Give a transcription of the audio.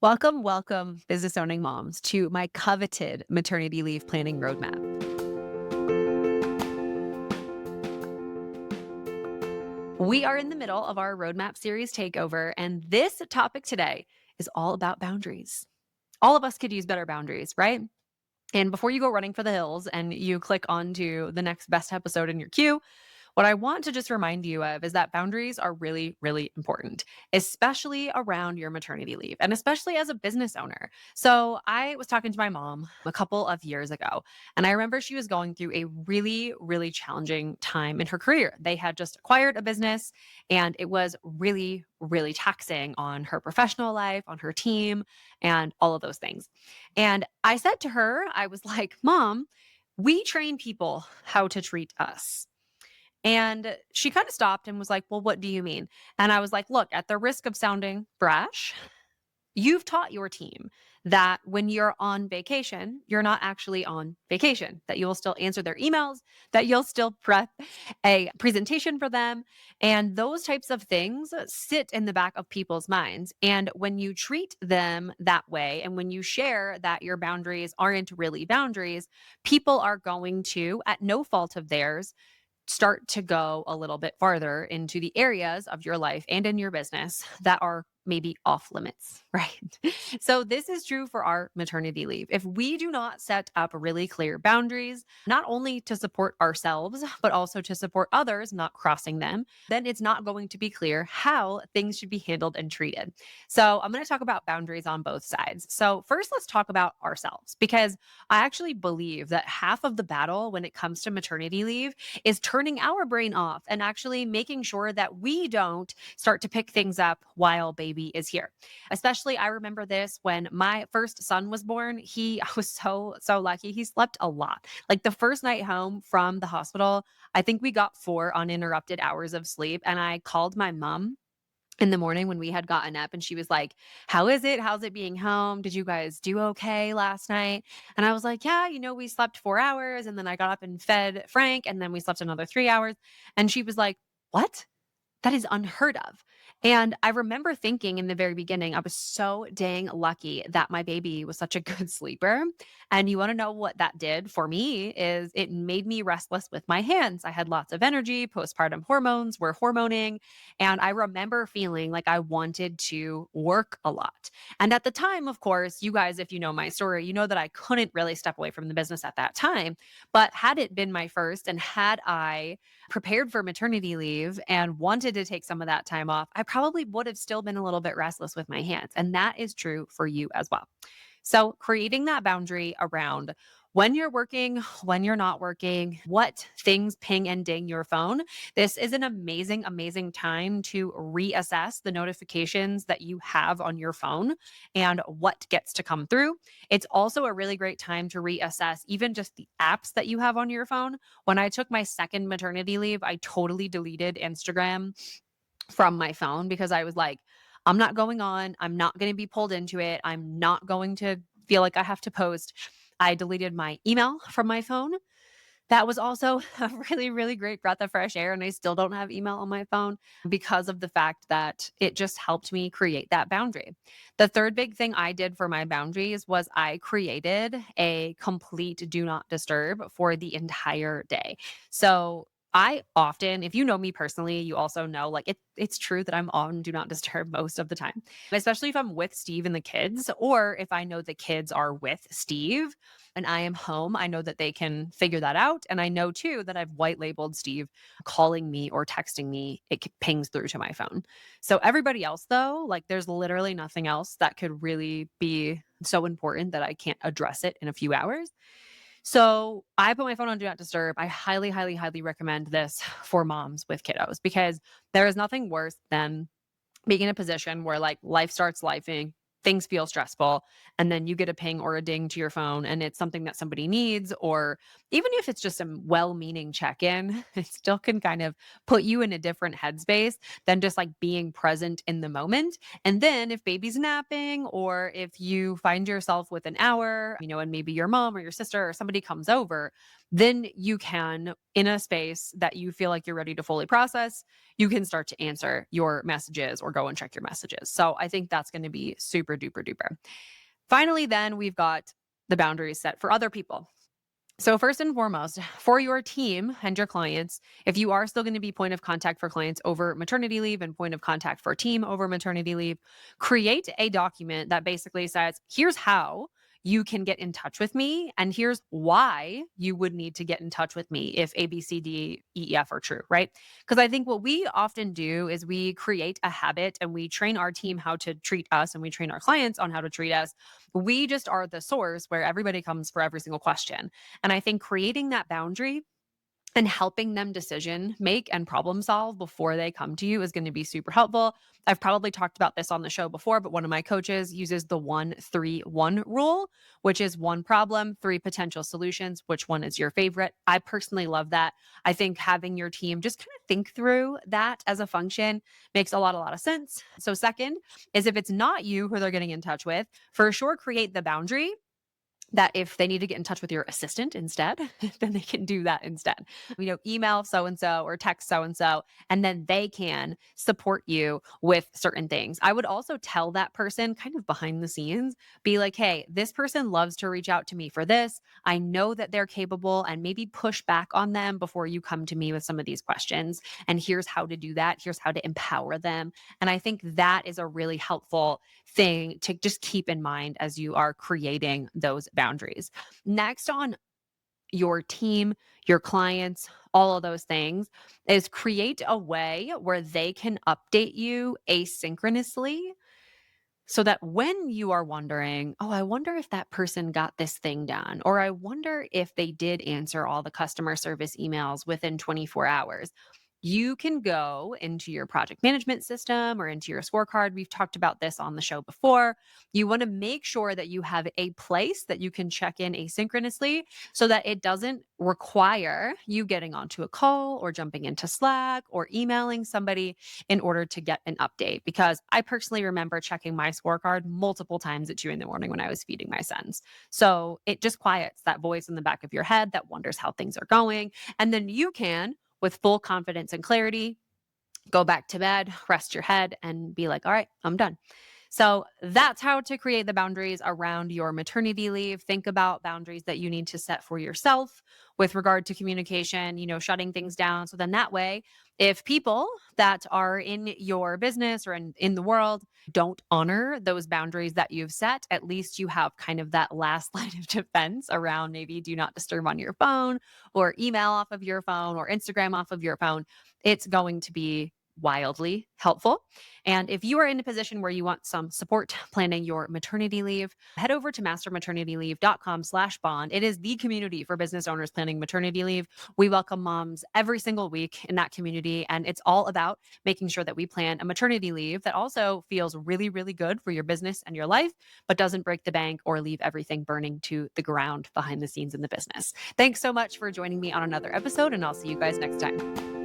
Welcome, welcome, business owning moms, to my coveted maternity leave planning roadmap. We are in the middle of our roadmap series takeover, and this topic today is all about boundaries. All of us could use better boundaries, right? And before you go running for the hills and you click onto the next best episode in your queue, what I want to just remind you of is that boundaries are really, really important, especially around your maternity leave and especially as a business owner. So, I was talking to my mom a couple of years ago, and I remember she was going through a really, really challenging time in her career. They had just acquired a business, and it was really, really taxing on her professional life, on her team, and all of those things. And I said to her, I was like, Mom, we train people how to treat us. And she kind of stopped and was like, "Well, what do you mean?" And I was like, "Look, at the risk of sounding brash, you've taught your team that when you're on vacation, you're not actually on vacation, that you'll still answer their emails, that you'll still prep a presentation for them. And those types of things sit in the back of people's minds. And when you treat them that way, and when you share that your boundaries aren't really boundaries, people are going to, at no fault of theirs, start to go a little bit farther into the areas of your life and in your business that are maybe off limits, right? So, this is true for our maternity leave. If we do not set up really clear boundaries, not only to support ourselves, but also to support others, not crossing them, then it's not going to be clear how things should be handled and treated. So, I'm going to talk about boundaries on both sides. So, first, let's talk about ourselves because I actually believe that half of the battle when it comes to maternity leave is turning our brain off and actually making sure that we don't start to pick things up while baby is here. Especially, I remember this when my first son was born. I was so lucky. He slept a lot. Like the first night home from the hospital, I think we got 4 uninterrupted hours of sleep. And I called my mom in the morning when we had gotten up and she was like, "How is it? How's it being home? Did you guys do okay last night?" And I was like, "Yeah, we slept 4 hours and then I got up and fed Frank and then we slept another 3 hours." And she was like, "What? That is unheard of." And I remember thinking in the very beginning, I was so dang lucky that my baby was such a good sleeper. And you want to know what that did for me is it made me restless with my hands. I had lots of energy, postpartum hormones were hormoning, and I remember feeling like I wanted to work a lot. And at the time, of course, you guys, if you know my story, you know that I couldn't really step away from the business at that time. But had it been my first and had I prepared for maternity leave and wanted to take some of that time off, I probably would have still been a little bit restless with my hands. And that is true for you as well. So, creating that boundary around when you're working, when you're not working, what things ping and ding your phone. This is an amazing, amazing time to reassess the notifications that you have on your phone and what gets to come through. It's also a really great time to reassess even just the apps that you have on your phone. When I took my second maternity leave, I totally deleted Instagram from my phone because I was like, I'm not going on. I'm not going to be pulled into it. I'm not going to feel like I have to post. I deleted my email from my phone. That was also a really, really great breath of fresh air. And I still don't have email on my phone because of the fact that it just helped me create that boundary. The third big thing I did for my boundaries was I created a complete do not disturb for the entire day. So I often, if you know me personally, you also know like it's true that I'm on do not disturb most of the time, especially if I'm with Steve and the kids, or if I know the kids are with Steve and I am home, I know that they can figure that out. And I know too that I've white labeled Steve calling me or texting me, pings through to my phone. So everybody else, though, like there's literally nothing else that could really be so important that I can't address it in a few hours. So I put my phone on do not disturb. I highly, highly, highly recommend this for moms with kiddos because there is nothing worse than being in a position where like life starts lifing, things feel stressful, and then you get a ping or a ding to your phone and it's something that somebody needs, or even if it's just a well meaning check in, it still can kind of put you in a different headspace than just like being present in the moment. And then if baby's napping, or if you find yourself with an hour, and maybe your mom or your sister or somebody comes over, then you can, in a space that you feel like you're ready to fully process, you can start to answer your messages or go and check your messages. So I think that's going to be super super duper duper. Finally, then we've got the boundaries set for other people. So, first and foremost, for your team and your clients, if you are still going to be point of contact for clients over maternity leave and point of contact for team over maternity leave, create a document that basically says, here's how you can get in touch with me, and here's why you would need to get in touch with me if A, B, C, D, E, F are true, right? Because I think what we often do is we create a habit and we train our team how to treat us and we train our clients on how to treat us. We just are the source where everybody comes for every single question. And I think creating that boundary and helping them decision make and problem solve before they come to you is going to be super helpful. I've probably talked about this on the show before, but one of my coaches uses the 1-3-1 rule, which is one problem, three potential solutions. Which one is your favorite? I personally love that. I think having your team just kind of think through that as a function makes a lot of sense. So, second is if it's not you who they're getting in touch with, for sure, create the boundary that if they need to get in touch with your assistant instead, then they can do that instead. Email so and so or text so and then they can support you with certain things. I would also tell that person kind of behind the scenes, be like, hey, this person loves to reach out to me for this. I know that they're capable, and maybe push back on them before you come to me with some of these questions. And here's how to do that. Here's how to empower them. And I think that is a really helpful thing to just keep in mind as you are creating those boundaries. Next on your team, your clients, all of those things is create a way where they can update you asynchronously so that when you are wondering, oh, I wonder if that person got this thing done, or I wonder if they did answer all the customer service emails within 24 hours, you can go into your project management system or into your scorecard. We've talked about this on the show before. You want to make sure that you have a place that you can check in asynchronously so that it doesn't require you getting onto a call or jumping into Slack or emailing somebody in order to get an update. Because I personally remember checking my scorecard multiple times at 2 in the morning when I was feeding my sons. So it just quiets that voice in the back of your head that wonders how things are going. And then you can, with full confidence and clarity, go back to bed, rest your head, and be like, all right, I'm done. So that's how to create the boundaries around your maternity leave. Think about boundaries that you need to set for yourself with regard to communication, shutting things down. So then that way, if people that are in your business or in the world don't honor those boundaries that you've set, at least you have kind of that last line of defense around maybe do not disturb on your phone or email off of your phone or Instagram off of your phone. It's going to be wildly helpful. And if you are in a position where you want some support planning your maternity leave, head over to mastermaternityleave.com/bond. It is the community for business owners planning maternity leave. We welcome moms every single week in that community. And it's all about making sure that we plan a maternity leave that also feels really, really good for your business and your life, but doesn't break the bank or leave everything burning to the ground behind the scenes in the business. Thanks so much for joining me on another episode, and I'll see you guys next time.